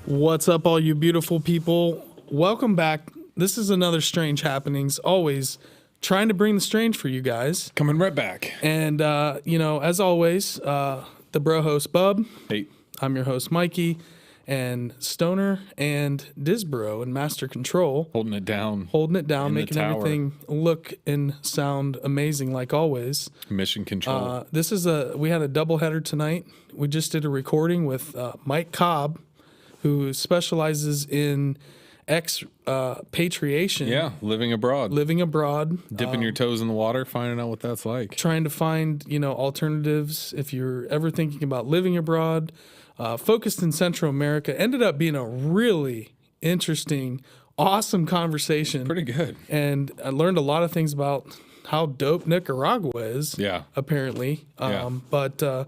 What's up, all you beautiful people? Welcome back. This is another Strange Happenings. Always trying to bring the strange for you guys. Coming right back. And, as always, the bro host, Bub. Hey. I'm your host, Mikey. And Stoner and Disbro and Master Control. Holding it down, making everything look and sound amazing like always. Mission Control. We had a doubleheader tonight. We just did a recording with Mike Cobb, who specializes in expatriation. Yeah, living abroad. Dipping your toes in the water, finding out what that's like. Trying to find, alternatives if you're ever thinking about living abroad. Focused in Central America. Ended up being a really interesting, awesome conversation. Pretty good. And I learned a lot of things about how dope Nicaragua is. Yeah. Apparently. Yeah. But a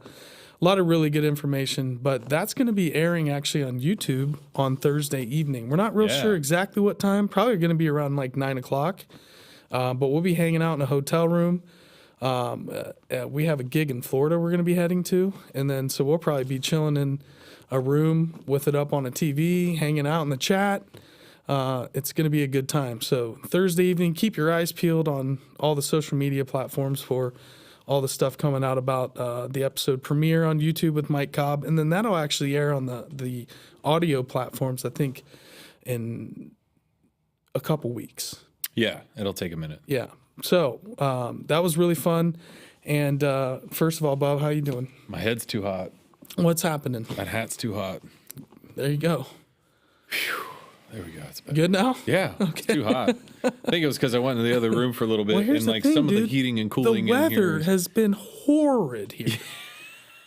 lot of really good information. But that's going to be airing actually on YouTube on Thursday evening. We're not real sure exactly what time. Probably going to be around like 9 o'clock. But we'll be hanging out in a hotel room. We have a gig in Florida we're going to be heading to. And then so we'll probably be chilling in a room with it up on a TV, hanging out in the chat. It's going to be a good time. So Thursday evening, keep your eyes peeled on all the social media platforms for all the stuff coming out about the episode premiere on YouTube with Mike Cobb. And then that'll actually air on the audio platforms, I think, in a couple weeks. Yeah, it'll take a minute. Yeah. So that was really fun. And first of all, Bob, how you doing? My head's too hot. What's happening? That hat's too hot. There you go. Whew. There we go. It's better. Good now? Yeah, okay. It's too hot. I think it was because I went into the other room for a little bit, and like some of the heating and cooling in here. The weather has been horrid here.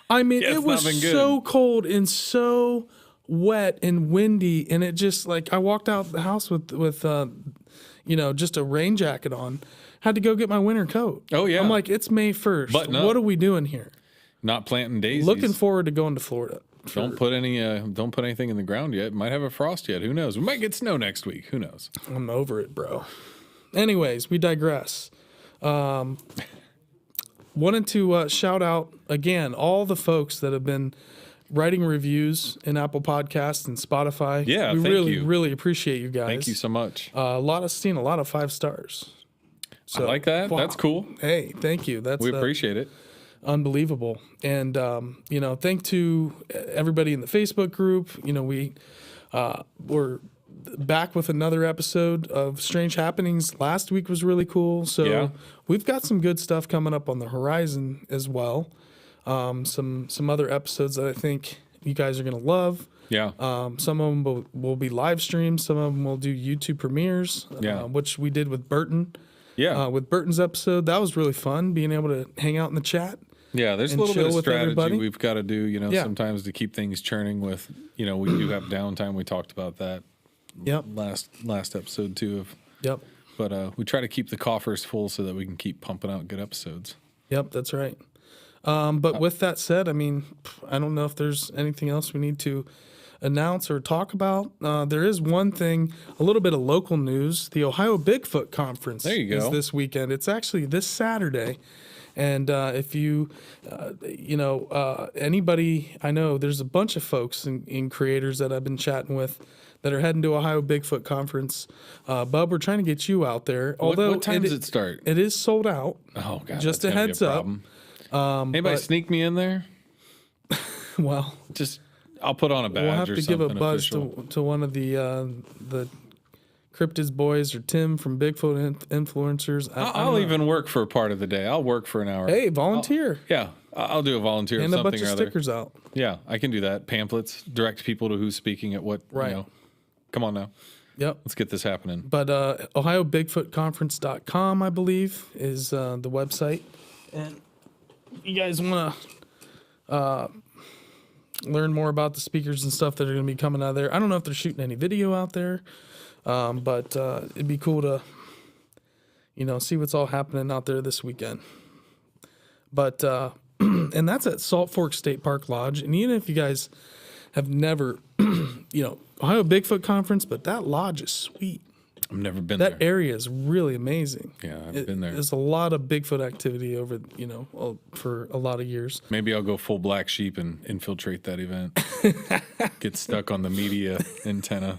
I mean, it was so cold and so wet and windy, and it just like I walked out the house with just a rain jacket on. Had to go get my winter coat. Oh yeah. I'm like, it's May 1st. Button up. What are we doing here? Not planting daisies. Looking forward to going to Florida. Don't put anything in the ground yet. Might have a frost yet. Who knows? We might get snow next week. Who knows? I'm over it, bro. Anyways, we digress. Wanted to shout out again all the folks that have been writing reviews in Apple Podcasts and Spotify. Yeah, we thank you. really appreciate you guys. Thank you so much. Seeing a lot of 5 stars. So, I like that. Wow. That's cool. Hey, thank you. We appreciate it. Unbelievable. And thank to everybody in the Facebook group. We're back with another episode of Strange Happenings. Last week was really cool. So we've got some good stuff coming up on the horizon as well. Some other episodes that I think you guys are going to love. Yeah. Some of them will be live streams. Some of them will do YouTube premieres, which we did with Burton. Yeah. With Burton's episode. That was really fun, being able to hang out in the chat. Yeah, there's a little bit of strategy everybody. We've got to do, sometimes to keep things churning with, we do have downtime. We talked about that last episode too. But we try to keep the coffers full so that we can keep pumping out good episodes. Yep, that's right. But with that said, I mean, I don't know if there's anything else we need to announce or talk about. There is one thing, a little bit of local news. The Ohio Bigfoot Conference is this weekend. It's actually this Saturday. And if you, anybody, I know there's a bunch of folks and creators that I've been chatting with that are heading to Ohio Bigfoot Conference. Bub, we're trying to get you out there. Although what time does it start? It is sold out. Oh, God. Just a heads up. Anybody sneak me in there? Well, I'll put on a badge. We'll have to give a buzz to one of the Cryptids boys or Tim from Bigfoot Influencers. I'll even work for a part of the day. I'll work for an hour. Hey, volunteer. I'll do a volunteer and of something a bunch of stickers out. Yeah, I can do that. Pamphlets, direct people to who's speaking at what. Right. Come on now. Yep. Let's get this happening. But OhioBigfootConference.com, I believe, is the website. And you guys want to learn more about the speakers and stuff that are going to be coming out of there. I don't know if they're shooting any video out there. But it'd be cool to, see what's all happening out there this weekend. But, and that's at Salt Fork State Park Lodge. And even if you guys have never, Ohio Bigfoot Conference, but that lodge is sweet. I've never been That there. area is really amazing. Yeah, I've been there. There's a lot of Bigfoot activity over, for a lot of years. Maybe I'll go full black sheep and infiltrate that event. Get stuck on the media antenna.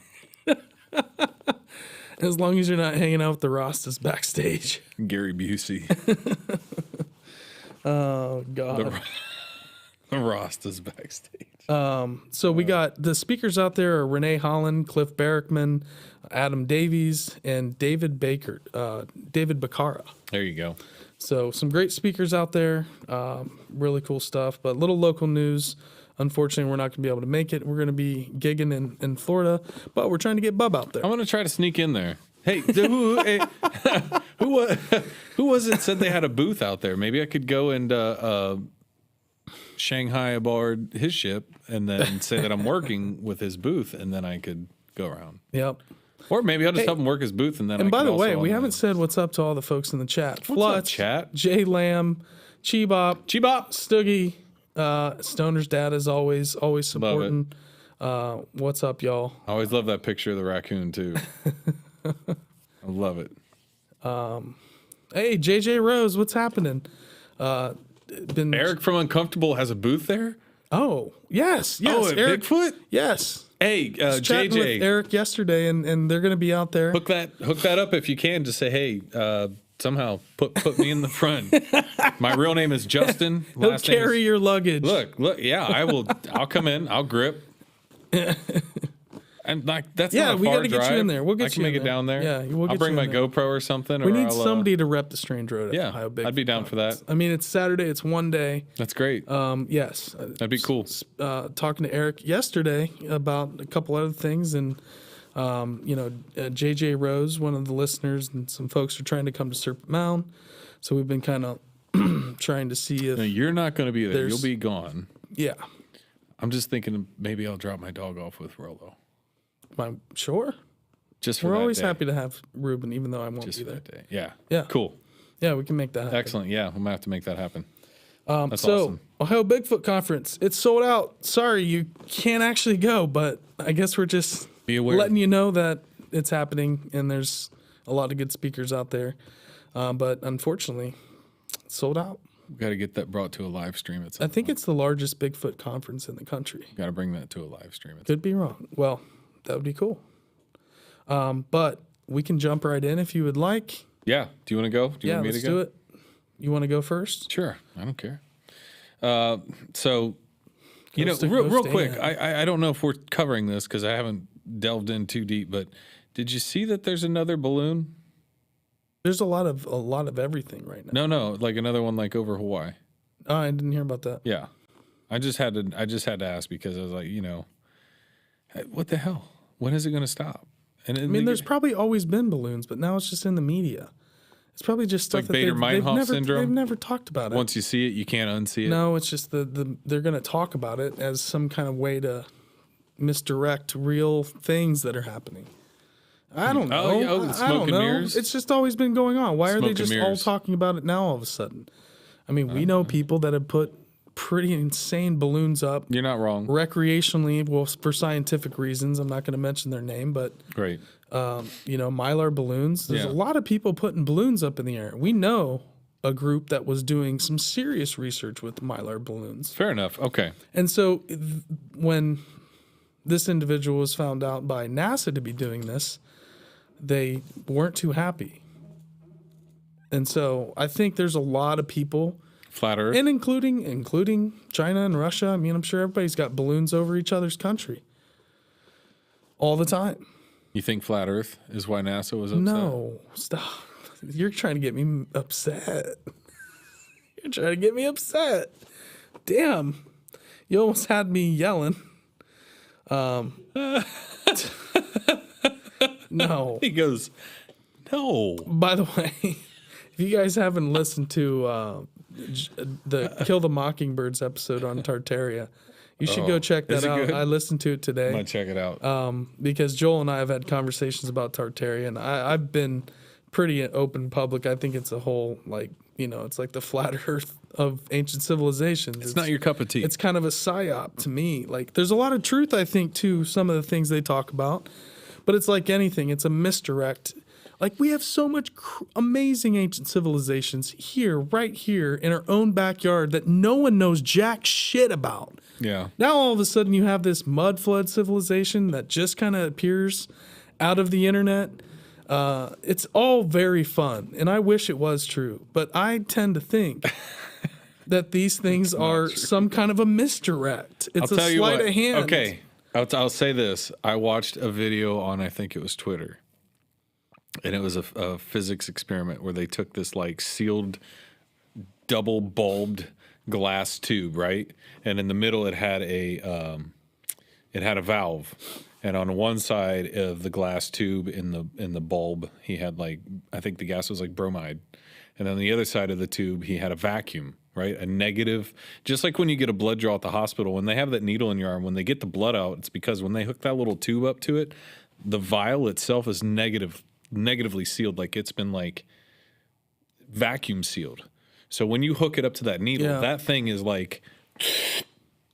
As long as you're not hanging out with the Rastas backstage. Gary Busey. Oh, God. The Rastas backstage. So we got the speakers out there are Renee Holland, Cliff Barrickman, Adam Davies, and David Bacara. There you go. So some great speakers out there. Really cool stuff. But little local news. Unfortunately, we're not going to be able to make it. We're going to be gigging in Florida, but we're trying to get Bub out there. I'm going to try to sneak in there. Hey, who was it said they had a booth out there? Maybe I could go and Shanghai aboard his ship and then say that I'm working with his booth, and then I could go around. Yep. Or maybe I'll just help him work his booth, and then. And by the way, we haven't said what's up to all the folks in the chat. What's up, chat? Jay Lamb, Chibop, Stoogie, Stoner's dad is always supporting. What's up, y'all? I always love that picture of the raccoon too. I love it. Hey, JJ Rose, what's happening? Eric from Uncomfortable has a booth there. Oh, yes. Oh, Eric, Bigfoot? Yes. Hey, JJ. With Eric yesterday, and they're going to be out there. Hook that up if you can. Just say, hey, somehow put me in the front. My real name is Justin. He'll carry your luggage. Look, yeah, I will. I'll come in. I'll grip. And that's not a far we got to drive. get you in there. We'll get you make it down there. Yeah, we'll get I'll bring you my in there. GoPro or something. We need somebody to rep the Strange Road. At Ohio Bigfoot I'd be down for that. I mean, it's Saturday. It's one day. That's great. Yes, that'd be cool. Talking to Eric yesterday about a couple other things, and JJ Rose, one of the listeners, and some folks are trying to come to Serpent Mound. So we've been kind of trying to see if you're not going to be there. You'll be gone. Yeah. I'm just thinking maybe I'll drop my dog off with Rolo. Sure. Just for We're always day. happy to have Ruben, even though I won't just be there. For that day. Yeah. Yeah. Cool. Yeah, we can make that happen. Excellent. Yeah, we might have to make that happen. That's so awesome. Ohio Bigfoot Conference, it's sold out. Sorry, you can't actually go, but I guess we're just letting you know that it's happening, and there's a lot of good speakers out there. But unfortunately, it's sold out. We've got to get that brought to a live stream at some I think it's the largest Bigfoot conference in the country. Got to bring that to a live stream. Could be wrong. Well, that would be cool. But we can jump right in if you would like. Yeah. Do you want to go? Do you want me to go? Do it. You want to go first? Sure. I don't care. So, real quick, I don't know if we're covering this because I haven't delved in too deep, but did you see that there's another balloon? There's a lot of everything right now. No, like another one like over Hawaii. Oh, I didn't hear about that. Yeah. I just had to ask because I was like, what the hell? When is it going to stop? And I mean, there's probably always been balloons, but now it's just in the media. It's probably just stuff like that Bader-Meinhof syndrome. They've never talked about it. Once you see it, you can't unsee it. No, it's just they're going to talk about it as some kind of way to misdirect real things that are happening. I don't know. I don't know. Mirrors? It's just always been going on. Why are they just all talking about it now all of a sudden? I mean, we know people that have put pretty insane balloons up. You're not wrong. Recreationally, well, for scientific reasons. I'm not going to mention their name, but great. Mylar balloons. There's a lot of people putting balloons up in the air. We know a group that was doing some serious research with Mylar balloons. Fair enough. Okay. And so when this individual was found out by NASA to be doing this, they weren't too happy. And so I think there's a lot of people, Flat Earth, and including China and Russia. I mean, I'm sure everybody's got balloons over each other's country all the time. You think Flat Earth is why NASA was upset? No, stop. You're trying to get me upset. You're trying to get me upset. Damn. You almost had me yelling. No. He goes, no. By the way, if you guys haven't listened to the Kill the Mockingbirds episode on Tartaria, you should go check that out. Good? I listened to it today. I'm going to check it out. Because Joel and I have had conversations about Tartaria, and I've been pretty open public. I think it's a whole, it's like the flat earth of ancient civilizations. It's not your cup of tea. It's kind of a psyop to me. Like, there's a lot of truth, I think, to some of the things they talk about. But it's like anything. It's a misdirect. Like, we have so much amazing ancient civilizations here, right here in our own backyard that no one knows jack shit about. Yeah. Now all of a sudden you have this mud flood civilization that just kind of appears out of the internet. It's all very fun, and I wish it was true, but I tend to think that these things are some kind of a misdirect. It's a sleight of hand. Okay, I'll say this. I watched a video on, I think it was Twitter, and it was a physics experiment where they took this like sealed, double bulbed glass tube, right? And in the middle it had a valve. And on one side of the glass tube in the bulb, he had like, I think the gas was like bromide. And on the other side of the tube, he had a vacuum, right? A negative, just like when you get a blood draw at the hospital, when they have that needle in your arm, when they get the blood out, it's because when they hook that little tube up to it, the vial itself is negatively sealed, like it's been like vacuum sealed. So when you hook it up to that needle, that thing is like...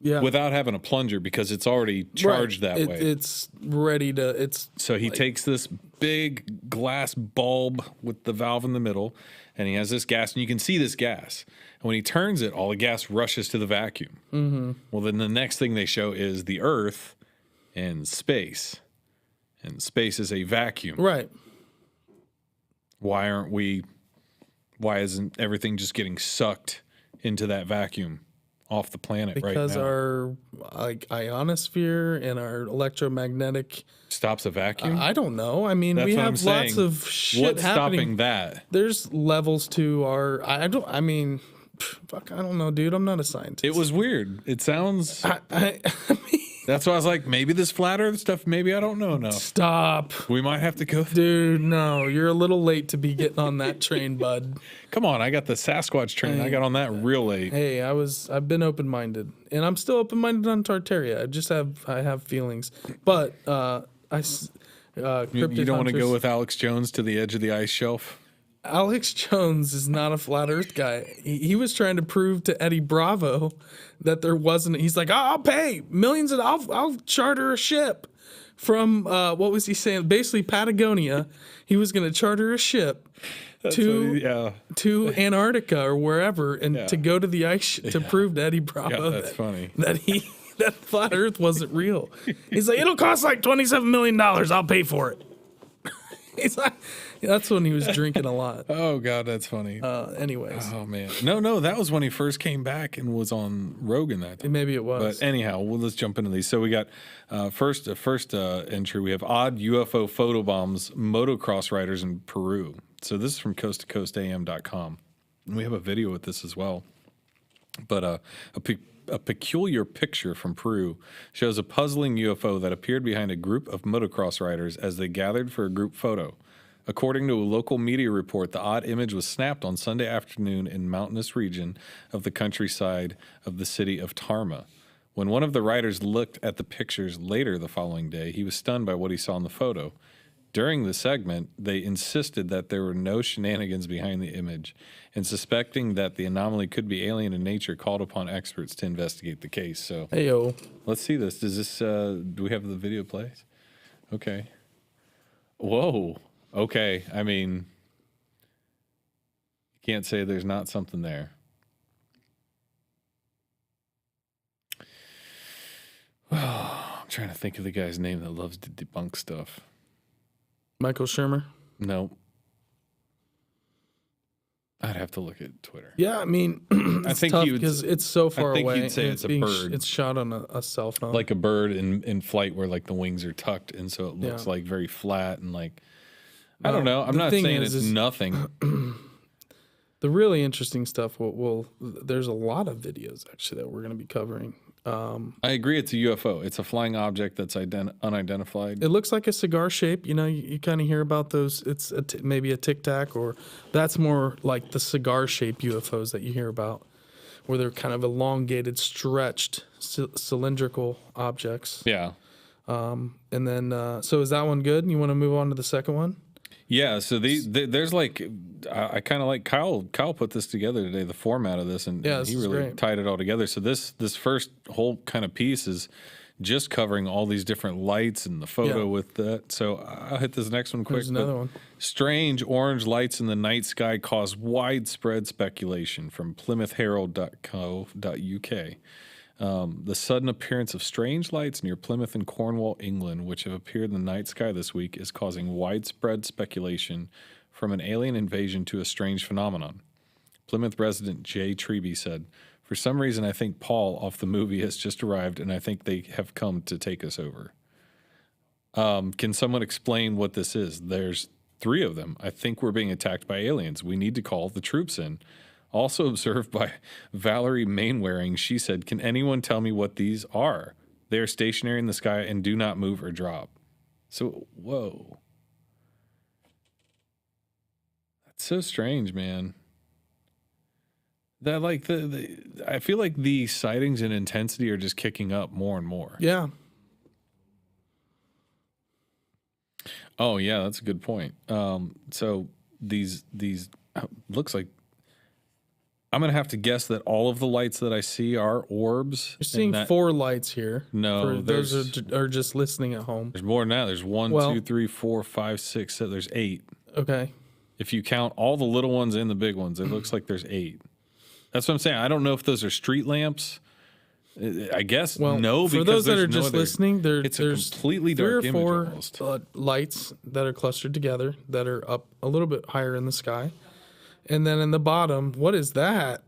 Yeah. Without having a plunger because it's already charged that way. It's ready to, So he takes this big glass bulb with the valve in the middle, and he has this gas, and you can see this gas. And when he turns it, all the gas rushes to the vacuum. Mm-hmm. Well, then the next thing they show is the Earth and space. And space is a vacuum. Right. Why isn't everything just getting sucked into that vacuum? Off the planet right now. Because our like ionosphere and our electromagnetic stops a vacuum. I don't know. I mean, we have lots of shit What's happening. Stopping that? There's levels to our. I don't know, dude. I'm not a scientist. It was weird. It sounds. I mean, that's why I was like, maybe this flat Earth stuff. Maybe I don't know enough. Stop. We might have to go. Dude, no, you're a little late to be getting on that train, bud. Come on, I got the Sasquatch train. I got on that real late. Hey, I've been open-minded, and I'm still open-minded on Tartaria. I have feelings, but you don't want to go with Alex Jones to the edge of the ice shelf. Alex Jones is not a flat Earth guy. He was trying to prove to Eddie Bravo that there wasn't. He's like, I'll pay millions, and I'll charter a ship from what was he saying? Basically Patagonia. He was going to charter a ship to Antarctica or wherever, and to go to the ice to prove to Eddie Bravo that flat Earth wasn't real. He's like, it'll cost like $27 million. I'll pay for it. He's like, that's when he was drinking a lot. Oh God, that's funny. Anyways. Oh man, no, that was when he first came back and was on Rogan that time. Maybe it was. But anyhow, let's jump into these. So we got first entry. We have odd UFO photo bombs, motocross riders in Peru. So this is from coasttocoastam.com. And we have a video with this as well. But a peculiar picture from Peru shows a puzzling UFO that appeared behind a group of motocross riders as they gathered for a group photo. According to a local media report, the odd image was snapped on Sunday afternoon in mountainous region of the countryside of the city of Tarma. When one of the riders looked at the pictures later the following day, he was stunned by what he saw in the photo. During the segment, they insisted that there were no shenanigans behind the image, and suspecting that the anomaly could be alien in nature, called upon experts to investigate the case. So, Heyo. Let's see this. Does this? Do we have the video plays? Okay. Whoa. Okay. I mean, you can't say there's not something there. I'm trying to think of the guy's name that loves to debunk stuff. Michael Shermer? No. I'd have to look at Twitter. Yeah, I mean, I think tough because it's so far away. I think you'd say it's a bird. It's shot on a cell phone. Like a bird in flight where like the wings are tucked, and so it looks like very flat and like, I don't know. I'm not saying it's nothing. The really interesting stuff, there's a lot of videos actually that we're going to be covering. I agree it's a UFO. It's a flying object that's unidentified. It looks like a cigar shape. You know, you kind of hear about those. It's maybe a Tic Tac, or that's more like the cigar shape UFOs that you hear about, where they're kind of elongated, stretched, cylindrical objects. Yeah. And then, so is that one good? You want to move on to the second one? Yeah, so there's like, I kind of like Kyle put this together today, the format of this, and he really tied it all together. So this first whole kind of piece is just covering all these different lights and the photo with that. So I'll hit this next one quick. There's another one. Strange orange lights in the night sky cause widespread speculation from PlymouthHerald.co.uk. The sudden appearance of strange lights near Plymouth and Cornwall, England, which have appeared in the night sky this week, is causing widespread speculation from an alien invasion to a strange phenomenon. Plymouth resident Jay Treby said, "For some reason, I think Paul off the movie has just arrived, and I think they have come to take us over." Can someone explain what this is? There's 3 of them. I think we're being attacked by aliens. We need to call the troops in. Also observed by Valerie Mainwaring, she said, "Can anyone tell me what these are? They are stationary in the sky and do not move or drop." So, whoa. That's so strange, man. That like I feel like the sightings and intensity are just kicking up more and more. Yeah. Oh yeah, that's a good point. So these looks like I'm gonna have to guess that all of the lights that I see are orbs. You're seeing 4 lights here. No, for those are just listening at home. There's more than that. There's 1, 2, 3, 4, 5, 6, 7. There's 8. Okay. If you count all the little ones and the big ones, it looks like there's 8. That's what I'm saying. I don't know if those are street lamps. I guess no. For those that are just listening, it's a completely dark 3 or 4 lights that are clustered together that are up a little bit higher in the sky, and then in the bottom, what is that?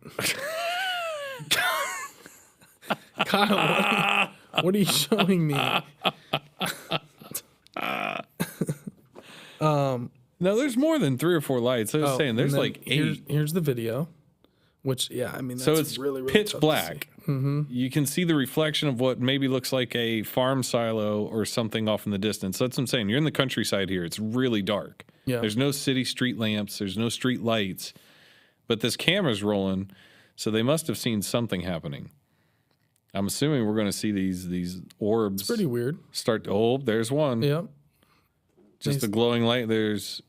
Kyle, what are you showing me? No, there's more than 3 or 4 lights. I was saying there's like 8. Here's the video. Which, yeah, I mean, that's so it's really pitch tough black. Mm-hmm. You can see the reflection of what maybe looks like a farm silo or something off in the distance. That's what I'm saying. You're in the countryside here. It's really dark. Yeah. There's no city street lamps. There's no street lights. But this camera's rolling, so they must have seen something happening. I'm assuming we're going to see these orbs. It's pretty weird. Start to, oh, there's one. Yep. Just a glowing light. There's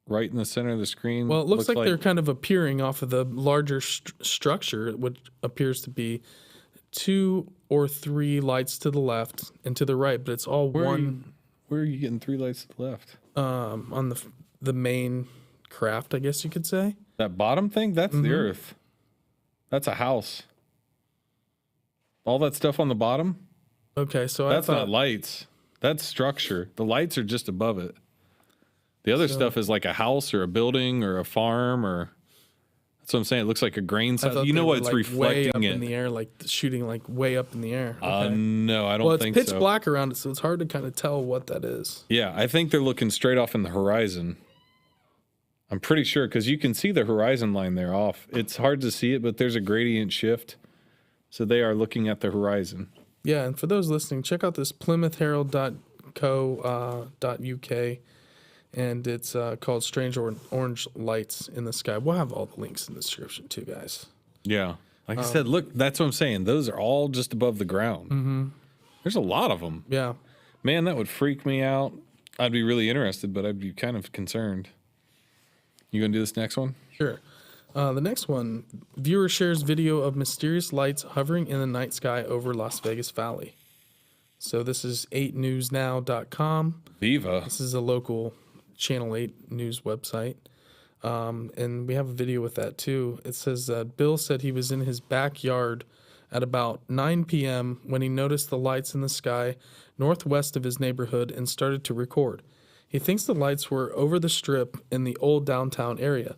right in the center of the screen. Well, it looks like they're kind of appearing off of the larger structure, which appears to be 2 or 3 lights to the left and to the right, but it's all one. Where are you getting 3 lights to the left? On the main craft, I guess you could say. That bottom thing? That's the Earth. That's a house. All that stuff on the bottom? Okay, so that's not lights. That's structure. The lights are just above it. The other stuff is like a house or a building or a farm, or that's what I'm saying. It looks like a grain silo. You know what? It's like reflecting way up it in the air, like shooting like way up in the air. Okay. No, I don't think so. Well, it's pitch black around it, so it's hard to kind of tell what that is. Yeah, I think they're looking straight off in the horizon. I'm pretty sure because you can see the horizon line there off. It's hard to see it, but there's a gradient shift. So they are looking at the horizon. Yeah, and for those listening, check out this PlymouthHerald.co.uk. And it's called Strange Orange Lights in the Sky. We'll have all the links in the description too, guys. Yeah. Like I said, look, that's what I'm saying. Those are all just above the ground. Mm-hmm. There's a lot of them. Yeah. Man, that would freak me out. I'd be really interested, but I'd be kind of concerned. You going to do this next one? Sure. The next one, viewer shares video of mysterious lights hovering in the night sky over Las Vegas Valley. So this is 8newsnow.com. Viva. This is a local Channel 8 news website. And we have a video with that too. It says Bill said he was in his backyard at about 9 p.m. when he noticed the lights in the sky northwest of his neighborhood and started to record. He thinks the lights were over the strip in the old downtown area.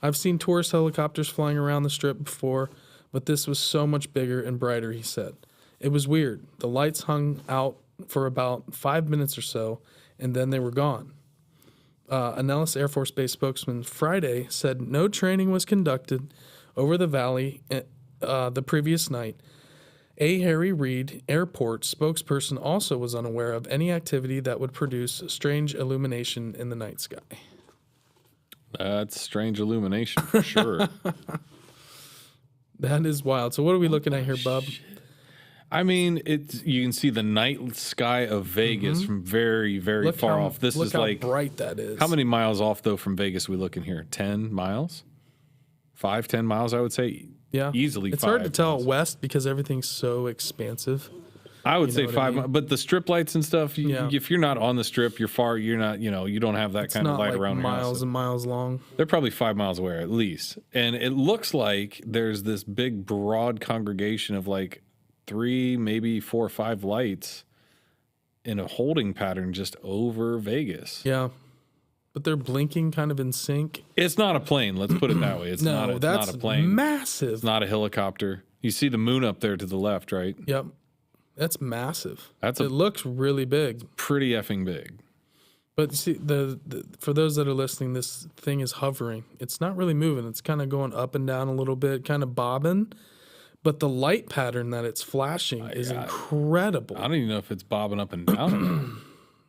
I've seen tourist helicopters flying around the strip before, but this was so much bigger and brighter, he said. It was weird. The lights hung out for about 5 minutes or so, and then they were gone. A Nellis Air Force Base spokesman Friday said no training was conducted over the valley the previous night. A. Harry Reid, airport spokesperson, also was unaware of any activity that would produce strange illumination in the night sky. That's strange illumination for sure. That is wild. So what are we looking at here, Bub? I mean, you can see the night sky of Vegas from very, very far off. This is like how bright that is. How many miles off though from Vegas are we looking here? 10 miles? 5, 10 miles, I would say. Yeah, easily. It's hard to tell west because everything's so expansive. I would say 5 miles, but the strip lights and stuff, if you're not on the strip, you're not, you don't have that kind of light around your house. Miles and miles long. They're probably 5 miles away at least. And it looks like there's this big, broad congregation of like 3, maybe 4 or 5 lights in a holding pattern just over Vegas. Yeah. But they're blinking kind of in sync. It's not a plane. Let's put it that way. It's not a plane. Massive. It's not a helicopter. You see the moon up there to the left, right? Yep. That's massive. It looks really big. Pretty effing big. But see, for those that are listening, this thing is hovering. It's not really moving. It's kind of going up and down a little bit, kind of bobbing. But the light pattern that it's flashing is incredible. I don't even know if it's bobbing up and down.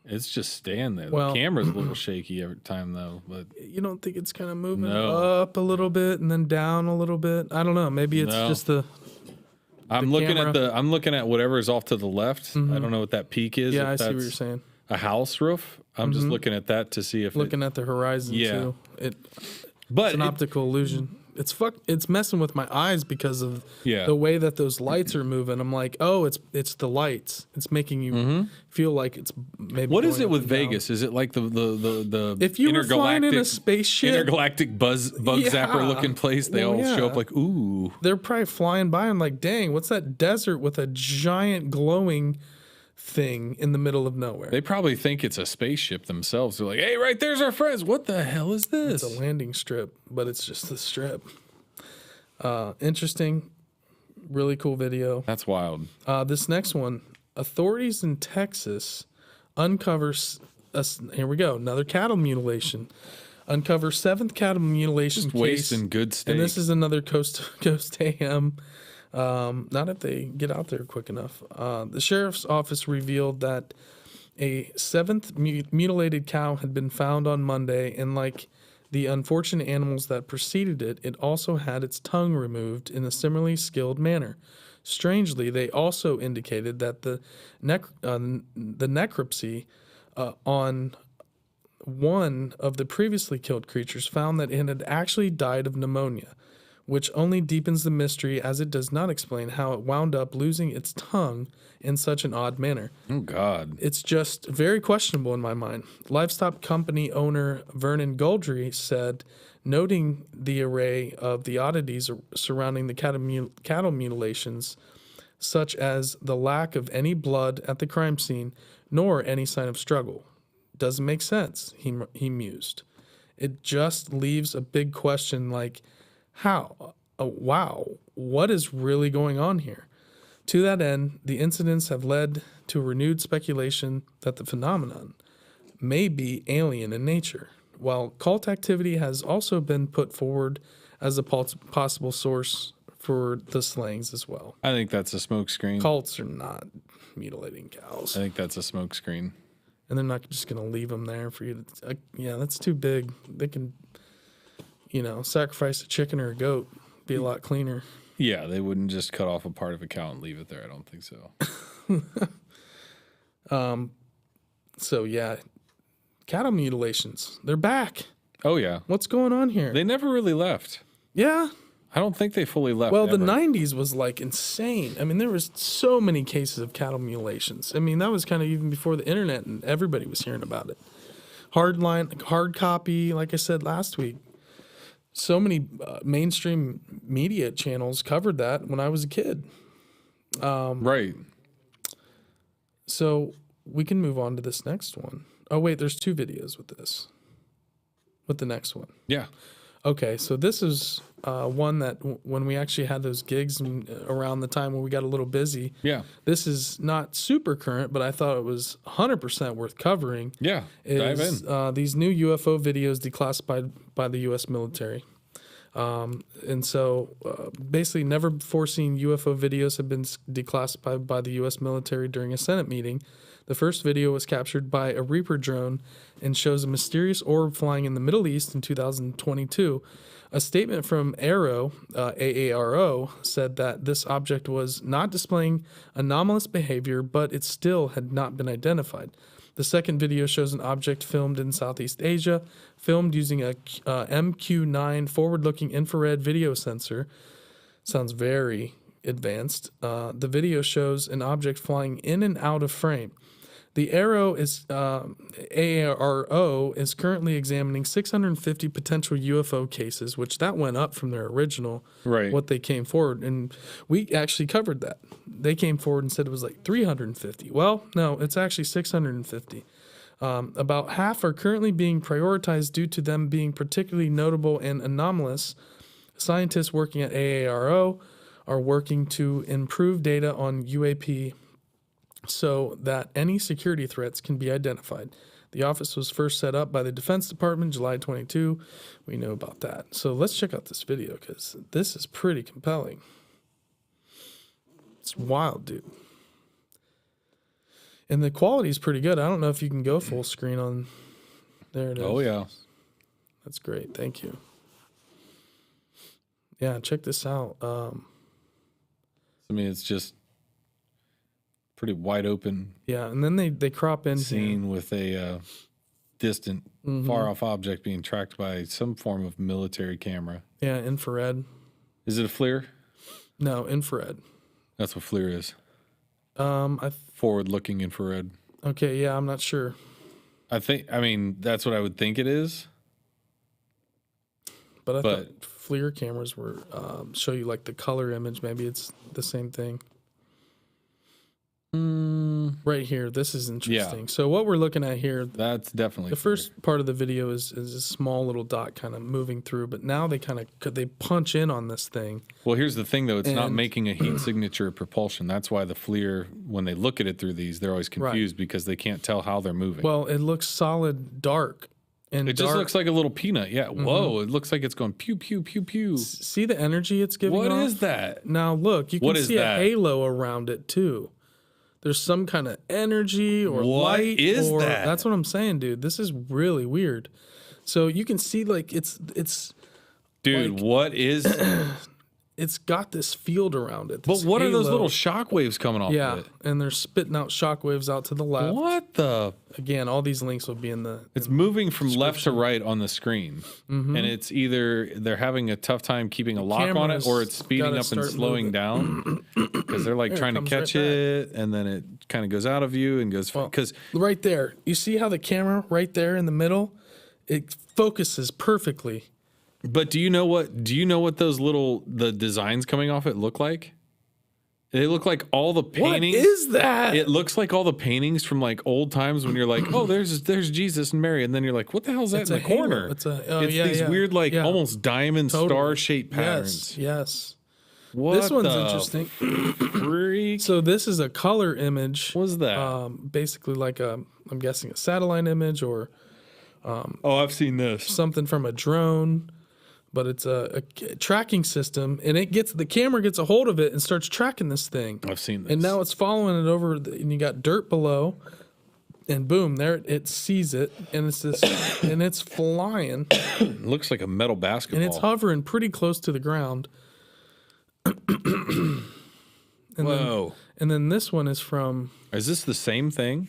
It's just staying there. The camera's a little shaky every time, though. But you don't think it's kind of moving up a little bit and then down a little bit? I don't know. Maybe it's just I'm looking at whatever is off to the left. I don't know what that peak is. Yeah, I see what you're saying. A house roof. I'm just looking at that to see if looking at the horizon too. It's an optical illusion. It's messing with my eyes because of the way that those lights are moving. I'm like, oh, it's the lights. It's making you feel like it's maybe. What is it with Vegas? Is it like the if you were flying in a spaceship, intergalactic bug zapper looking place? They all show up like, ooh. They're probably flying by and like, dang, what's that desert with a giant glowing thing in the middle of nowhere? They probably think it's a spaceship themselves. They're like, hey, right there's our friends. What the hell is this? It's a landing strip, but it's just the strip. Interesting. Really cool video. That's wild. This next one, authorities in Texas uncover, here we go, another cattle mutilation. Uncover 7th cattle mutilation just case. Wasting good steak. And this is another Coast to Coast AM. Not if they get out there quick enough. The sheriff's office revealed that a 7th mutilated cow had been found on Monday, and like the unfortunate animals that preceded it, it also had its tongue removed in a similarly skilled manner. Strangely, they also indicated that the necropsy on one of the previously killed creatures found that it had actually died of pneumonia, which only deepens the mystery as it does not explain how it wound up losing its tongue in such an odd manner. Oh, God. It's just very questionable in my mind. Livestock company owner Vernon Guldry said, noting the array of the oddities surrounding the cattle mutilations, such as the lack of any blood at the crime scene, nor any sign of struggle. Doesn't make sense, he mused. It just leaves a big question like, how? Wow, what is really going on here? To that end, the incidents have led to renewed speculation that the phenomenon may be alien in nature, while cult activity has also been put forward as a possible source for the slayings as well. I think that's a smokescreen. Cults are not mutilating cows. I think that's a smokescreen. And they're not just going to leave them there for you to... yeah, that's too big. They can, sacrifice a chicken or a goat. Be a lot cleaner. Yeah, they wouldn't just cut off a part of a cow and leave it there. I don't think so. So, yeah. Cattle mutilations. They're back. Oh, yeah. What's going on here? They never really left. Yeah. I don't think they fully left. Well, the 90s was like insane. I mean, there was so many cases of cattle mutilations. I mean, that was kind of even before the internet and everybody was hearing about it. Hard copy, like I said last week. So many mainstream media channels covered that when I was a kid. Right. So we can move on to this next one. Oh, wait, there's 2 videos with this. With the next one. Yeah. Okay, so this is one that when we actually had those gigs around the time when we got a little busy. Yeah. This is not super current, but I thought it was 100% worth covering. Yeah, dive in. These new UFO videos declassified by the U.S. military. And so basically never before seen UFO videos have been declassified by the U.S. military during a Senate meeting. The first video was captured by a Reaper drone and shows a mysterious orb flying in the Middle East in 2022. A statement from AARO said that this object was not displaying anomalous behavior, but it still had not been identified. The second video shows an object filmed in Southeast Asia, filmed using a MQ-9 forward-looking infrared video sensor. Sounds very advanced. The video shows an object flying in and out of frame. The AARO is currently examining 650 potential UFO cases, which that went up from their original, what they came forward. And we actually covered that. They came forward and said it was like 350. Well, no, it's actually 650. About half are currently being prioritized due to them being particularly notable and anomalous. Scientists working at AARO are working to improve data on UAP so that any security threats can be identified. The office was first set up by the Defense Department July 22. We know about that. So let's check out this video because this is pretty compelling. It's wild, dude. And the quality is pretty good. I don't know if you can go full screen on... There it is. Oh, yeah. That's great. Thank you. Yeah, check this out. I mean, it's just pretty wide open. Yeah, and then they crop in scene with a distant, far off object being tracked by some form of military camera. Yeah, infrared. Is it a FLIR? No, infrared. That's what FLIR is. Forward-looking infrared. Okay, yeah, I'm not sure. I mean, that's what I would think it is. But I thought FLIR cameras were show you like the color image. Maybe it's the same thing. Right here, this is interesting. Yeah. So what we're looking at here, that's definitely the first part of the video is a small little dot kind of moving through, but now they punch in on this thing. Well, here's the thing though, it's not making a heat signature of propulsion. That's why the FLIR, when they look at it through these, they're always confused because they can't tell how they're moving. Well, it looks solid dark. And it just looks like a little peanut. Yeah. Whoa. It looks like it's going pew, pew, pew, pew. See the energy it's giving off? What is that? Now look, you can see a halo around it too. There's some kind of energy or light. What is that? That's what I'm saying, dude. This is really weird. So you can see like it's dude, like, what is it's got this field around it. But what halo. Are those little shock waves coming off of it? And they're spitting out shock waves out to the left. What the? Again, all these links will be in the... It's moving from left to right on the screen. And it's either they're having a tough time keeping a lock on it or it's speeding up and slowing down. Because they're like trying to catch it and then it kind of goes out of view and goes... Because right there, you see how the camera right there in the middle, it focuses perfectly. But do you know what those the designs coming off it look like? They look like all the paintings. What is that? It looks like all the paintings from like old times when you're like, oh, there's Jesus and Mary, and then you're like, what the hell is that in the corner? It's these weird like almost diamond star shaped patterns. Yes. What this one's interesting. Freak? So this is a color image. What's that? Basically like I'm guessing a satellite image or I've seen this. Something from a drone. But it's a tracking system, and the camera gets a hold of it and starts tracking this thing. I've seen this. And now it's following it over, and you got dirt below, and boom, there it sees it, and it's this, and it's flying. It looks like a metal basketball. And it's hovering pretty close to the ground. Whoa. And then this one is from... Is this the same thing?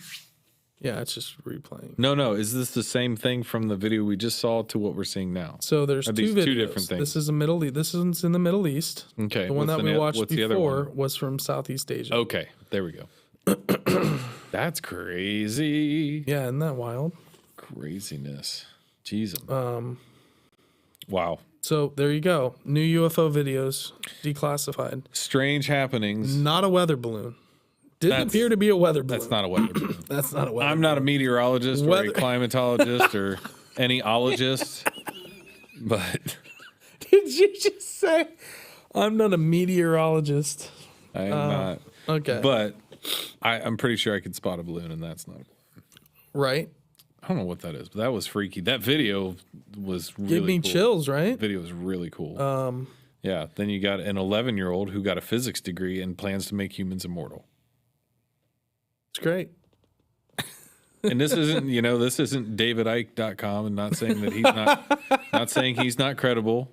Yeah, it's just replaying. No. Is this the same thing from the video we just saw to what we're seeing now? So there's two videos. Two different things. This is This one's in the Middle East. Okay. The one that we watched before was from Southeast Asia. Okay. There we go. That's crazy. Yeah, isn't that wild? Craziness. Jesus. Wow. So there you go. New UFO videos declassified. Strange happenings. Not a weather balloon. Didn't appear to be a weather balloon. That's not a weather balloon. That's not a weather balloon. I'm not a meteorologist or a climatologist or any ologist, but... Did you just say, I'm not a meteorologist? I am not. Okay. But I'm pretty sure I could spot a balloon, and that's not a balloon. Right? I don't know what that is, but that was freaky. That video was really Give me cool. chills, right? The video was really cool. Yeah. Then you got an 11-year-old who got a physics degree and plans to make humans immortal. It's great. And this isn't, this isn't DavidIke.com, and not saying that he's not credible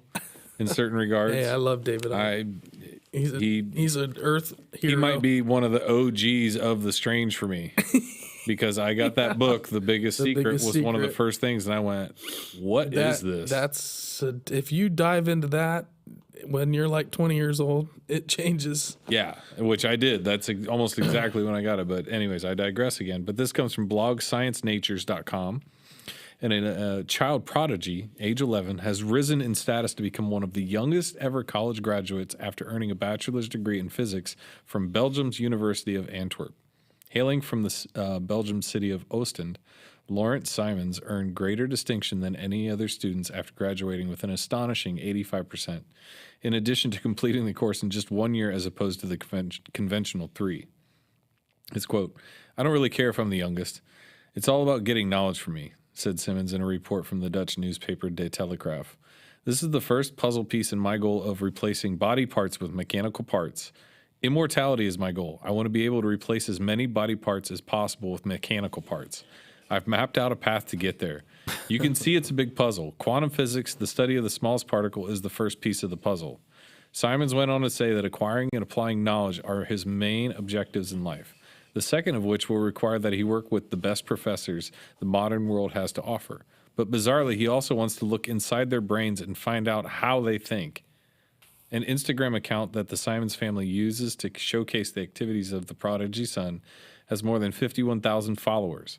in certain regards. Hey, I love David Icke. He's an Earth hero. He might be one of the OGs of the strange for me. Because I got that book, The Biggest Secret, was one of the first things, and I went, what is this? If you dive into that, when you're like 20 years old, it changes. Yeah, which I did. That's almost exactly when I got it. But anyways, I digress again. But this comes from blogsciencenatures.com. And a child prodigy, age 11, has risen in status to become one of the youngest ever college graduates after earning a bachelor's degree in physics from Belgium's University of Antwerp. Hailing from the Belgium city of Ostend, Lawrence Simons earned greater distinction than any other students after graduating with an astonishing 85%, in addition to completing the course in just 1 year as opposed to the conventional 3. His quote, "I don't really care if I'm the youngest. It's all about getting knowledge for me," said Simmons in a report from the Dutch newspaper De Telegraaf. "This is the first puzzle piece in my goal of replacing body parts with mechanical parts. Immortality is my goal. I want to be able to replace as many body parts as possible with mechanical parts. I've mapped out a path to get there. You can see it's a big puzzle. Quantum physics, the study of the smallest particle, is the first piece of the puzzle." Simons went on to say that acquiring and applying knowledge are his main objectives in life, the second of which will require that he work with the best professors the modern world has to offer. But bizarrely, he also wants to look inside their brains and find out how they think. An Instagram account that the Simons family uses to showcase the activities of the prodigy son has more than 51,000 followers,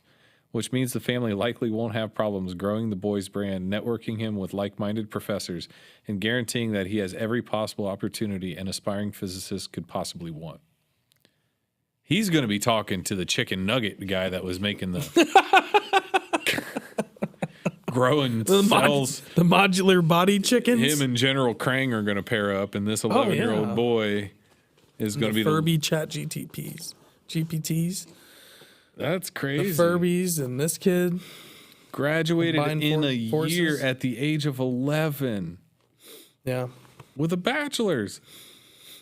which means the family likely won't have problems growing the boy's brand, networking him with like-minded professors, and guaranteeing that he has every possible opportunity an aspiring physicist could possibly want. He's going to be talking to the chicken nugget guy that was making the growing cells. The modular body chickens. Him and General Krang are going to pair up, and this 11-year-old boy is going to be Furby chat GPTs. That's crazy. The Furbies and this kid graduated in a year at the age of 11. Yeah. With a bachelor's.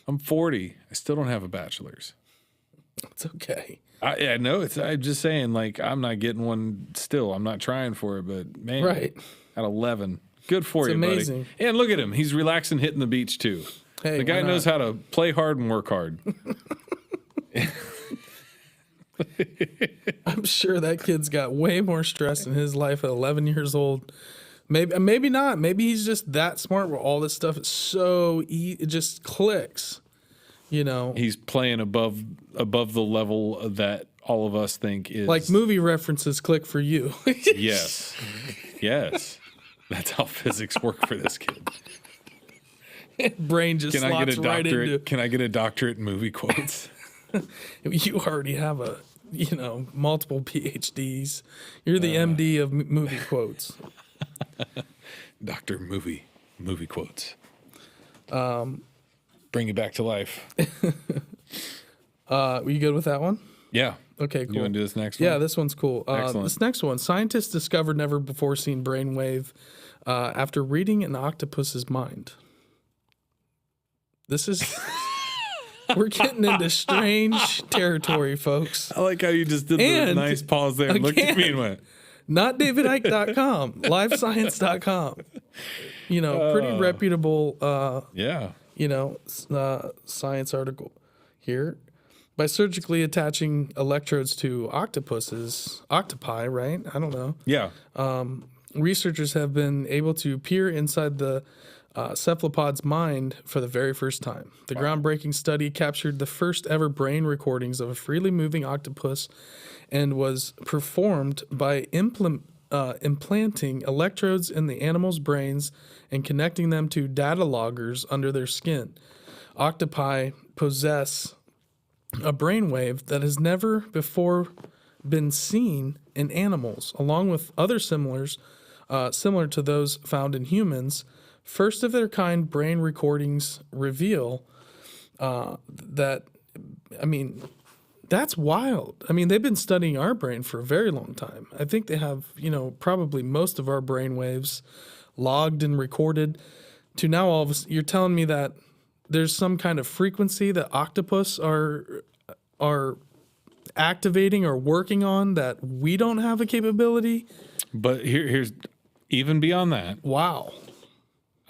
I'm 40. I still don't have a bachelor's. It's okay. I know. I'm just saying, like, I'm not getting one still. I'm not trying for it, but man, right. At 11, good for it's you, amazing. Buddy. And look at him. He's relaxing, hitting the beach too. Hey, the guy knows how to play hard and work hard. I'm sure that kid's got way more stress in his life at 11 years old. Maybe not. Maybe he's just that smart where all this stuff is so it just clicks. You know, he's playing above the level that all of us think is like movie references click for you. Yes. That's how physics work for this kid. Brain just slots right into. Can I get a doctorate in movie quotes? You already have multiple PhDs. You're the MD of movie quotes. Doctor movie quotes. Bring it back to life. Were you good with that one? Yeah. Okay, cool. You want to do this next one? Yeah, this one's cool. Excellent. This next one, scientists discovered never before seen brainwave after reading an octopus's mind. This is... We're getting into strange territory, folks. I like how you just did the nice pause there and looked at me and went... Not DavidIke.com, livescience.com. Pretty reputable... science article here. By surgically attaching electrodes to octopi, right? I don't know. Yeah. Researchers have been able to peer inside the cephalopod's mind for the very first time. The groundbreaking study captured the first ever brain recordings of a freely moving octopus and was performed by implanting electrodes in the animal's brains and connecting them to data loggers under their skin. Octopi possess a brainwave that has never before been seen in animals, along with other similar to those found in humans. First of their kind brain recordings reveal that's wild. I mean, they've been studying our brain for a very long time. I think they have, probably most of our brain waves logged and recorded. To now, all of us, you're telling me that there's some kind of frequency that octopus are activating or working on that we don't have a capability. But here's even beyond that. Wow.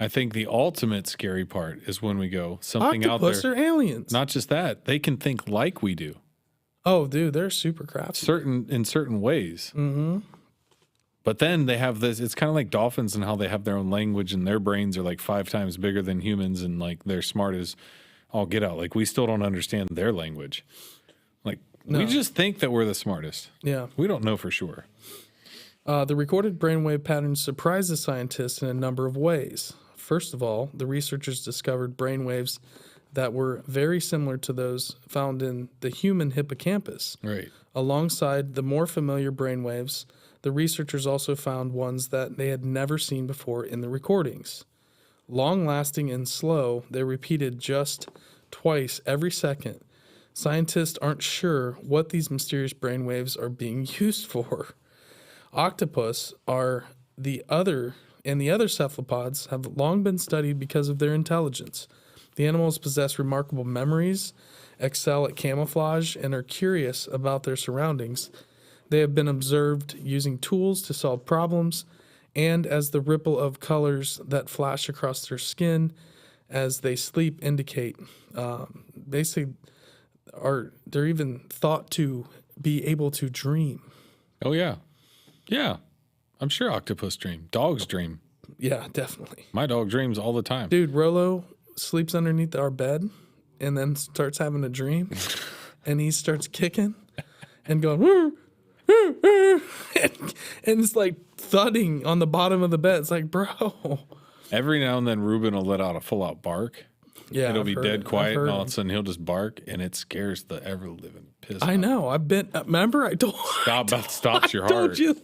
I think the ultimate scary part is when we go something octopus out there. Octopus are aliens. Not just that, they can think like we do. Oh, dude, they're super crafty. In certain ways. Mm-hmm. But then they have this, it's kind of like dolphins and how they have their own language and their brains are like 5 times bigger than humans and like they're smart as all get out. Like we still don't understand their language. Like we just think that we're the smartest. Yeah. We don't know for sure. The recorded brainwave patterns surprised the scientists in a number of ways. First of all, the researchers discovered brainwaves that were very similar to those found in the human hippocampus. Right. Alongside the more familiar brainwaves, the researchers also found ones that they had never seen before in the recordings. Long-lasting and slow, they repeated just twice every second. Scientists aren't sure what these mysterious brainwaves are being used for. Octopus and the other cephalopods have long been studied because of their intelligence. The animals possess remarkable memories, excel at camouflage, and are curious about their surroundings. They have been observed using tools to solve problems, and as the ripple of colors that flash across their skin as they sleep indicate, they're even thought to be able to dream. Oh, yeah. Yeah. I'm sure octopus dream. Dogs dream. Yeah, definitely. My dog dreams all the time. Dude, Rolo sleeps underneath our bed and then starts having a dream and he starts kicking and going, woo, woo, woo, and it's like thudding on the bottom of the bed. It's like, bro. Every now and then Ruben will let out a full out bark. Yeah, it'll be dead quiet, and all of a sudden he'll just bark, and it scares the ever living piss. I know. I've been. Remember, I told. Stops your heart. I told you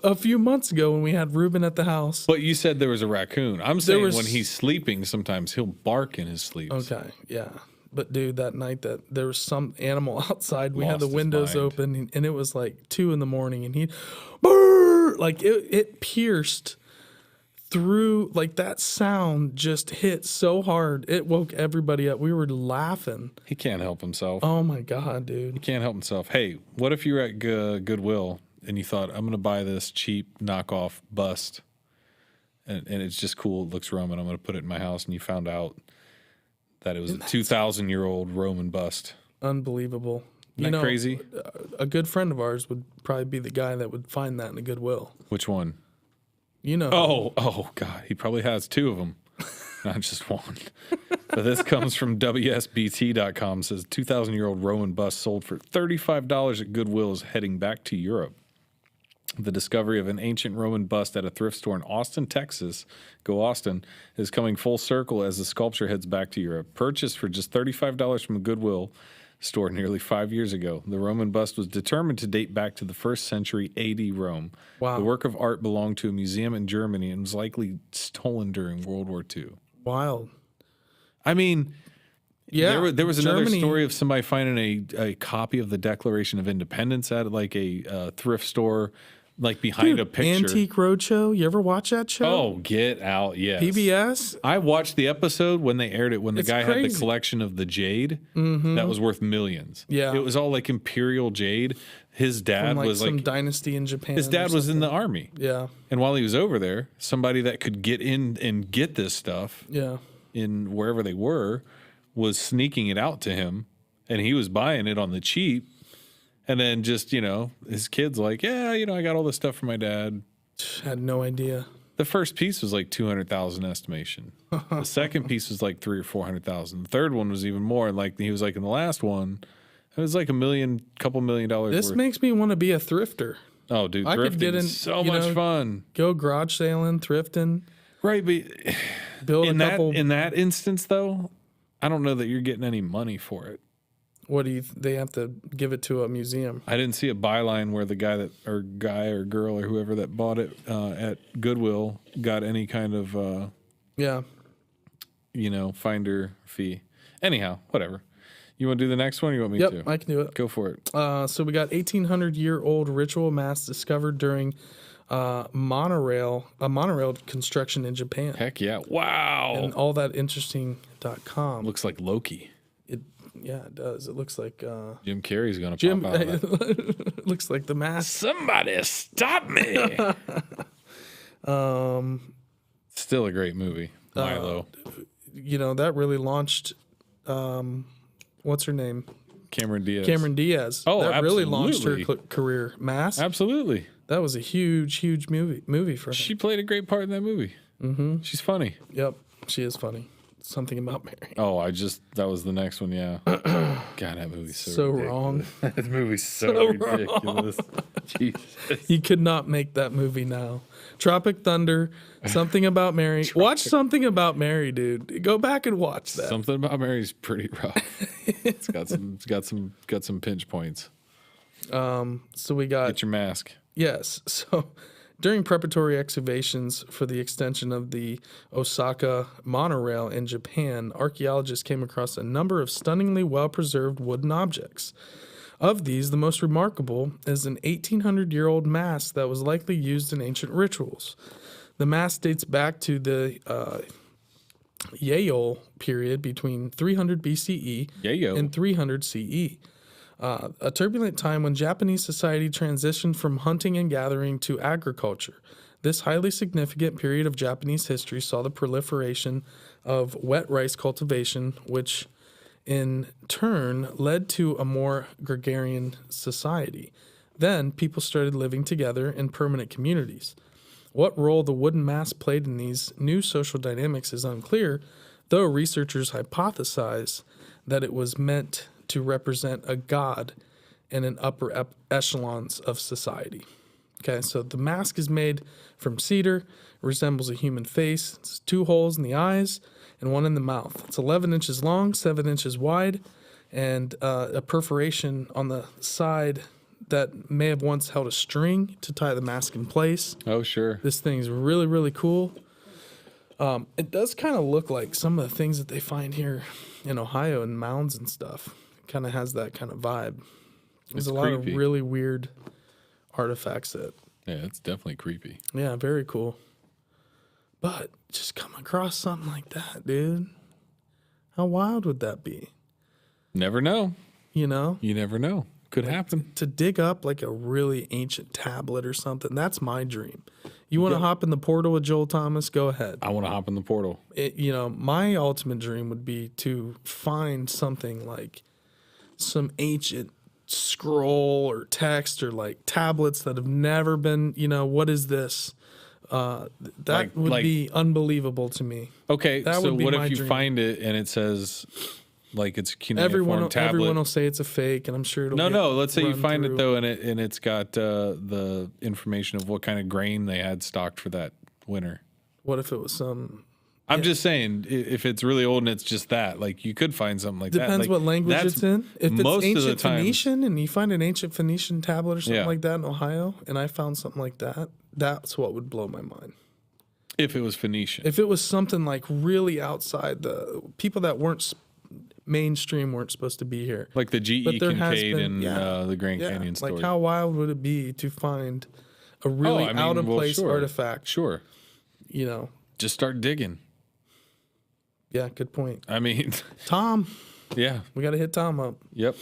a few months ago when we had Ruben at the house. But you said there was a raccoon. I'm saying when he's sleeping, sometimes he'll bark in his sleep. Okay, yeah. But dude, that night that there was some animal outside, we had the windows open, and it was like 2 a.m, and he, like it pierced through, like that sound just hit so hard. It woke everybody up. We were laughing. He can't help himself. Oh my God, dude. He can't help himself. Hey, what if you were at Goodwill and you thought, I'm going to buy this cheap knockoff bust and it's just cool. It looks Roman. I'm going to put it in my house. And you found out that it was a 2,000-year-old Roman bust. Unbelievable. Isn't that crazy? A good friend of ours would probably be the guy that would find that in a Goodwill. Which one? You know. Oh, God. He probably has 2 of them, not just one. So this comes from WSBT.com. Says 2,000-year-old Roman bust sold for $35 at Goodwill is heading back to Europe. The discovery of an ancient Roman bust at a thrift store in Austin, Texas, go Austin, is coming full circle as the sculpture heads back to Europe. Purchased for just $35 from a Goodwill store nearly 5 years ago. The Roman bust was determined to date back to the 1st century AD Rome. Wow. The work of art belonged to a museum in Germany and was likely stolen during World War II. Wild. I mean, yeah, there was another story of somebody finding a copy of the Declaration of Independence at like a thrift store, like behind a picture. Antique Roadshow. You ever watch that show? Oh, get out. Yes. PBS. I watched the episode when they aired it, when the guy had the collection of the jade that was worth millions. Yeah. It was all like imperial jade. His dad From was some like dynasty in Japan. His dad was in the army. Yeah. And while he was over there, somebody that could get in and get this stuff in wherever they were was sneaking it out to him, and he was buying it on the cheap. And then just, his kid's like, yeah, I got all this stuff from my dad. Had no idea. The first piece was like 200,000 estimation. The second piece was like 300,000 or 400,000. The third one was even more. And like he was like in the last one, it was like $1 million, couple $1 million This worth. makes me want to be a thrifter. Oh, dude, I could get thrifting in, is so much fun. Go garage sailing, thrifting. Right, but build in a couple. In that instance, though, I don't know that you're getting any money for it. What do they have to give it to a museum? I didn't see a byline where the guy or girl or whoever that bought it at Goodwill got any kind of finder fee. Anyhow, whatever. You want to do the next one? Or you want me to? Yep, I can do it. Go for it. So we got 1,800-year-old ritual mask discovered during a monorail construction in Japan. Heck yeah! Wow. And all that interesting.com. Looks like Loki. Yeah, it does. It looks like Jim Carrey's gonna pop out of that. Looks like the mask. Somebody stop me! Still a great movie. Milo. That really launched. What's her name? Cameron Diaz. Cameron Diaz. Oh, that absolutely. really launched her career. Mask. Absolutely. That was a huge movie for her. She played a great part in that movie. Mm-hmm. She's funny. Yep, she is funny. Something About Mary. Oh, that was the next one, yeah. God, that movie's so wrong. That movie's so ridiculous. Jesus. You could not make that movie now. Tropic Thunder, Something About Mary. Watch Something About Mary, dude. Go back and watch that. Something About Mary's pretty rough. It's got some pinch points. So we got... Get your mask. Yes. So during preparatory excavations for the extension of the Osaka monorail in Japan, archaeologists came across a number of stunningly well-preserved wooden objects. Of these, the most remarkable is an 1,800-year-old mask that was likely used in ancient rituals. The mask dates back to the Yayoi period between 300 BCE and 300 CE. A turbulent time when Japanese society transitioned from hunting and gathering to agriculture. This highly significant period of Japanese history saw the proliferation of wet rice cultivation, which in turn led to a more gregarian society. Then people started living together in permanent communities. What role the wooden mask played in these new social dynamics is unclear, though researchers hypothesize that it was meant to represent a god in an upper echelons of society. Okay, so the mask is made from cedar, resembles a human face. It's 2 holes in the eyes and 1 in the mouth. It's 11 inches long, 7 inches wide, and a perforation on the side that may have once held a string to tie the mask in place. Oh, sure. This thing's really, really cool. It does kind of look like some of the things that they find here in Ohio and mounds and stuff. Kind of has that kind of vibe. There's a lot of really weird artifacts that... Yeah, it's definitely creepy. Yeah, very cool. But just come across something like that, dude. How wild would that be? Never know. You know? You never know. Could happen. To dig up like a really ancient tablet or something, that's my dream. You want to hop in the portal with Joel Thomas? Go ahead. I want to hop in the portal. My ultimate dream would be to find something like some ancient scroll or text or like tablets that have never been, what is this? That would be unbelievable to me. Okay, so what if you find it and it says like it's cuneiform tablet? Everyone will say it's a fake, and I'm sure it'll No. Let's say you find it though, and it's got the information of what kind of grain they had stocked for that winter. What if it was some? I'm just saying, if it's really old and it's just that, like you could find something like that. Depends what language it's in. If it's ancient Phoenician and you find an ancient Phoenician tablet or something like that in Ohio, and I found something like that, that's what would blow my mind. If it was Phoenician. If it was something like really outside, the people that weren't mainstream weren't supposed to be here. Like the G.E. Kincaid and the Grand Canyon story. Like how wild would it be to find a really out-of-place artifact? Sure. Just start digging. Yeah, good point. I mean, Tom. Yeah. We got to hit Tom up. Yep.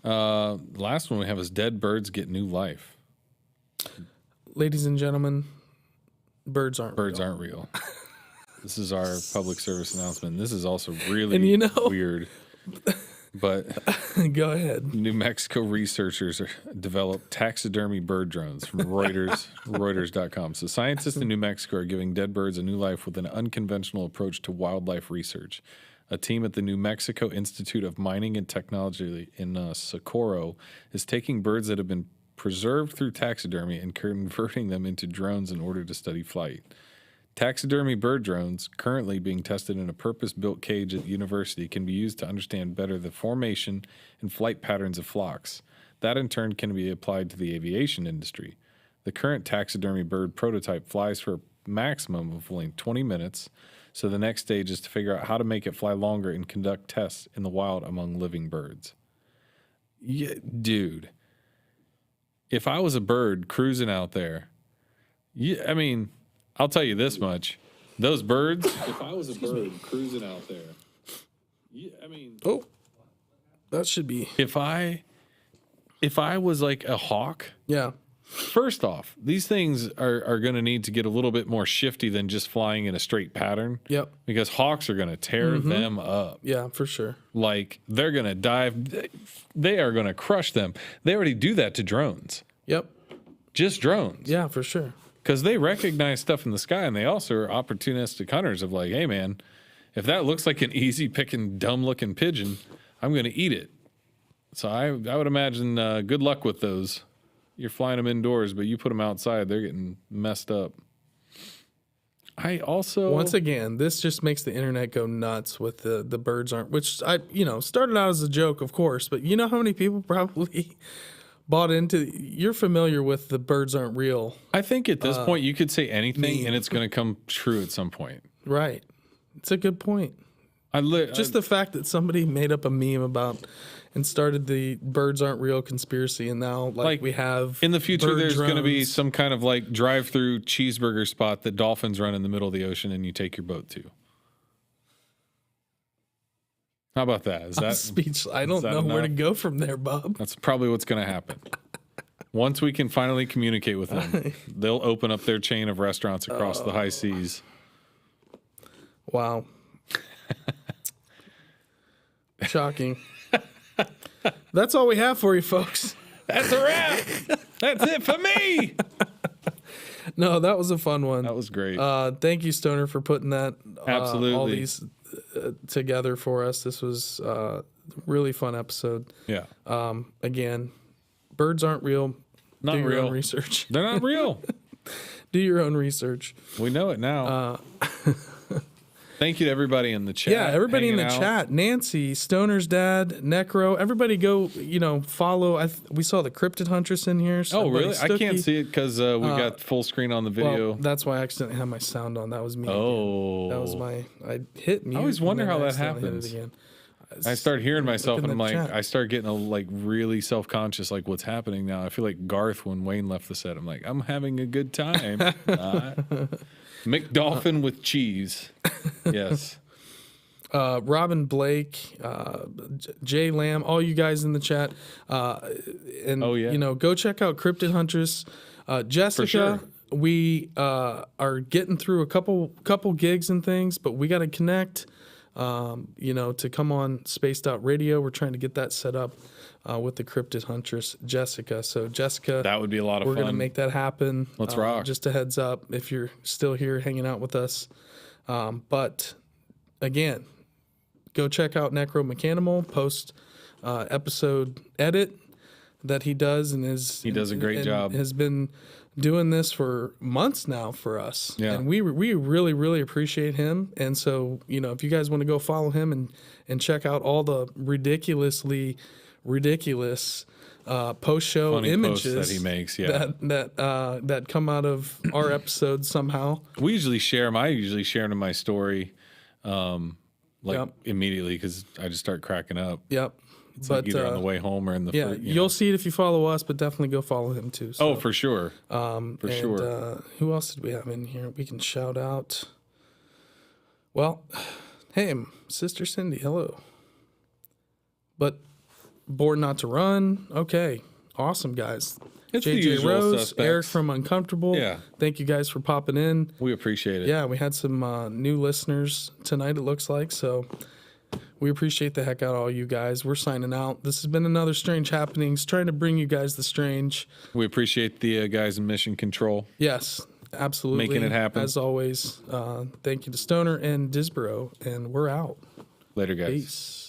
Last one we have is dead birds get new life. Ladies and gentlemen, birds aren't real. This is our public service announcement. This is also really weird. But go ahead. New Mexico researchers developed taxidermy bird drones from Reuters.com. So scientists in New Mexico are giving dead birds a new life with an unconventional approach to wildlife research. A team at the New Mexico Institute of Mining and Technology in Socorro is taking birds that have been preserved through taxidermy and converting them into drones in order to study flight. Taxidermy bird drones, currently being tested in a purpose-built cage at the university, can be used to understand better the formation and flight patterns of flocks. That, in turn, can be applied to the aviation industry. The current taxidermy bird prototype flies for a maximum of only 20 minutes, so the next stage is to figure out how to make it fly longer and conduct tests in the wild among living birds. Yeah, dude, if I was a bird cruising out there, I'll tell you this much. Those birds, if I was a bird cruising out there, oh, that should be. If I was like a hawk, yeah. First off, these things are going to need to get a little bit more shifty than just flying in a straight pattern. Yep. Because hawks are going to tear them up. Yeah, for sure. Like they're going to dive. They are going to crush them. They already do that to drones. Yep. just drones. Yeah, for sure. Because they recognize stuff in the sky, and they also are opportunistic hunters of like, hey, man, if that looks like an easy-picking, dumb-looking pigeon, I'm going to eat it. So I would imagine good luck with those. You're flying them indoors, but you put them outside, they're getting messed up. I also... Once again, this just makes the internet go nuts with the birds aren't... Which, started out as a joke, of course, but you know how many people probably... bought into, you're familiar with the birds aren't real. I think at this point you could say anything and it's going to come true at some point. Right. It's a good point. Just the fact that somebody made up a meme about and started the birds aren't real conspiracy, and now like we have in the future there's going to be some kind of like drive-through cheeseburger spot that dolphins run in the middle of the ocean and you take your boat to. How about that? Is that speech? I don't know where to go from there, Bob. That's probably what's going to happen. Once we can finally communicate with them, they'll open up their chain of restaurants across the high seas. Wow. Shocking. That's all we have for you, folks. That's a wrap. That's it for me. No, that was a fun one. That was great. Thank you, Stoner, for putting that absolutely all these together for us. This was a really fun episode. Yeah. Again, birds aren't real. Not Do your real own research. They're not real. Do your own research. We know it now. Thank you to everybody in the chat. Yeah, everybody in the chat. Nancy, Stoner's dad, Necro. Everybody go, follow. We saw the Cryptid Huntress in here. Oh, really? I can't see it because we got full screen on the video. Well, that's why I accidentally had my sound on. That was me. Oh. That was I hit mute. I always wonder how that happens. I start hearing myself and I'm like, I start getting really self-conscious, like what's happening now. I feel like Garth when Wayne left the set. I'm like, I'm having a good time. McDolphin with cheese. Yes. Robin Blake, Jay Lamb, all you guys in the chat. Go check out Cryptid Huntress. Jessica, sure. We are getting through a couple gigs and things, but we got to connect. To come on Spaced Out Radio. We're trying to get that set up with the Cryptid Huntress, Jessica. So, Jessica, that would be a lot of fun. We're going to make that happen. Let's rock. Just a heads up if you're still here hanging out with us. But, again, go check out Necro Mechanimal, post episode edit that he does. He does a great job. Has been doing this for months now for us. Yeah. And we really, really appreciate him. And so, if you guys want to go follow him and check out all the ridiculously ridiculous post-show funny images posts that he makes, that come out of our episodes somehow. We usually share them. I usually share them in my story immediately because I just start cracking up. Yep. It's like either on the way home or in the you'll see it if you follow us, but definitely go follow him too. So. Oh, for sure. Sure. Who else did we have in here? We can shout out. Well, hey, Sister Cindy, hello. But Born Not to Run. Okay, awesome guys. It's the JJ usual Rose, suspects. Eric from Uncomfortable. Yeah. Thank you guys for popping in. We appreciate it. Yeah, we had some new listeners tonight, it looks like. So we appreciate the heck out of all you guys. We're signing out. This has been another Strange Happenings, trying to bring you guys the strange. We appreciate the guys in Mission Control. Yes, absolutely. Making it happen. As always, thank you to Stoner and Disborough, and we're out. Later, guys. Peace.